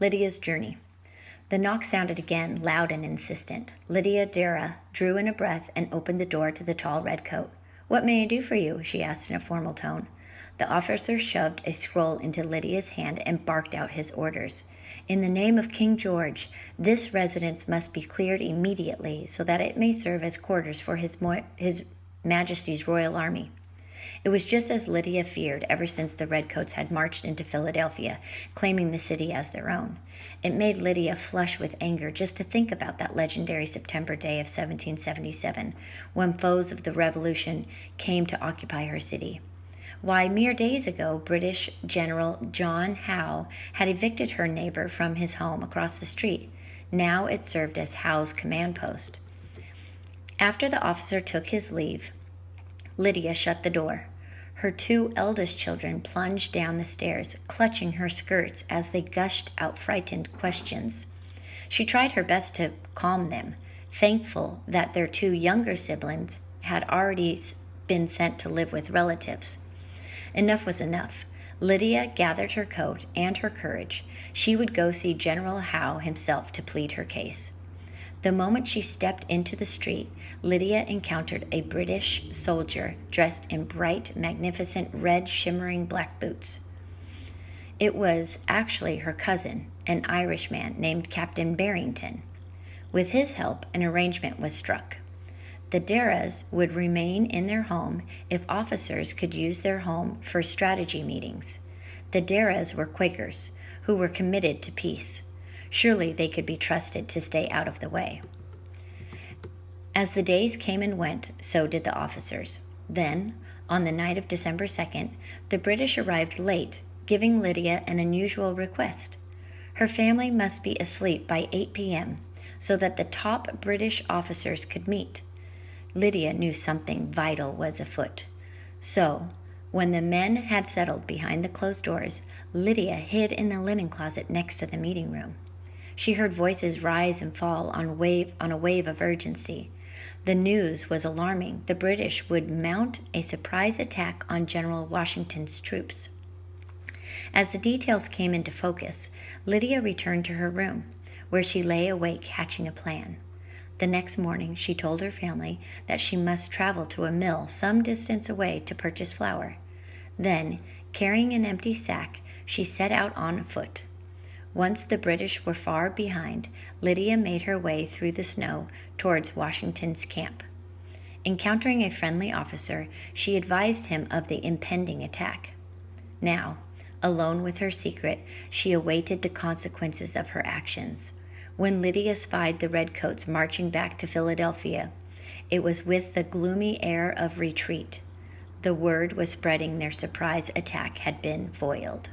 Lydia's journey. The knock sounded again, loud and insistent. Lydia Dara drew in a breath and opened the door to the tall redcoat. "What may I do for you?" she asked in a formal tone. The officer shoved a scroll into Lydia's hand and barked out his orders. "In the name of King George, this residence must be cleared immediately so that it may serve as quarters for His Majesty's Royal Army." It was just as Lydia feared ever since the redcoats had marched into Philadelphia, claiming the city as their own. It made Lydia flush with anger just to think about that legendary September day of 1777, when foes of the Revolution came to occupy her city. Why, mere days ago, British General John Howe had evicted her neighbor from his home across the street. Now it served as Howe's command post. After the officer took his leave, Lydia shut the door. Her two eldest children plunged down the stairs, clutching her skirts as they gushed out frightened questions. She tried her best to calm them, thankful that their two younger siblings had already been sent to live with relatives. Enough was enough. Lydia gathered her coat and her courage. She would go see General Howe himself to plead her case. The moment she stepped into the street, Lydia encountered a British soldier dressed in bright, magnificent, red, shimmering black boots. It was actually her cousin, an Irishman named Captain Barrington. With his help, an arrangement was struck. The Daras would remain in their home if officers could use their home for strategy meetings. The Daras were Quakers who were committed to peace. Surely they could be trusted to stay out of the way. As the days came and went, so did the officers. Then, on the night of December 2nd, the British arrived late, giving Lydia an unusual request. Her family must be asleep by 8 p.m. so that the top British officers could meet. Lydia knew something vital was afoot. So, when the men had settled behind the closed doors, Lydia hid in the linen closet next to the meeting room. She heard voices rise and fall on a wave of urgency. The news was alarming. The British would mount a surprise attack on General Washington's troops. As the details came into focus, Lydia returned to her room, where she lay awake hatching a plan. The next morning, she told her family that she must travel to a mill some distance away to purchase flour. Then, carrying an empty sack, she set out on foot. Once the British were far behind, Lydia made her way through the snow towards Washington's camp. Encountering a friendly officer, she advised him of the impending attack. Now, alone with her secret, she awaited the consequences of her actions. When Lydia spied the redcoats marching back to Philadelphia, it was with the gloomy air of retreat. The word was spreading their surprise attack had been foiled.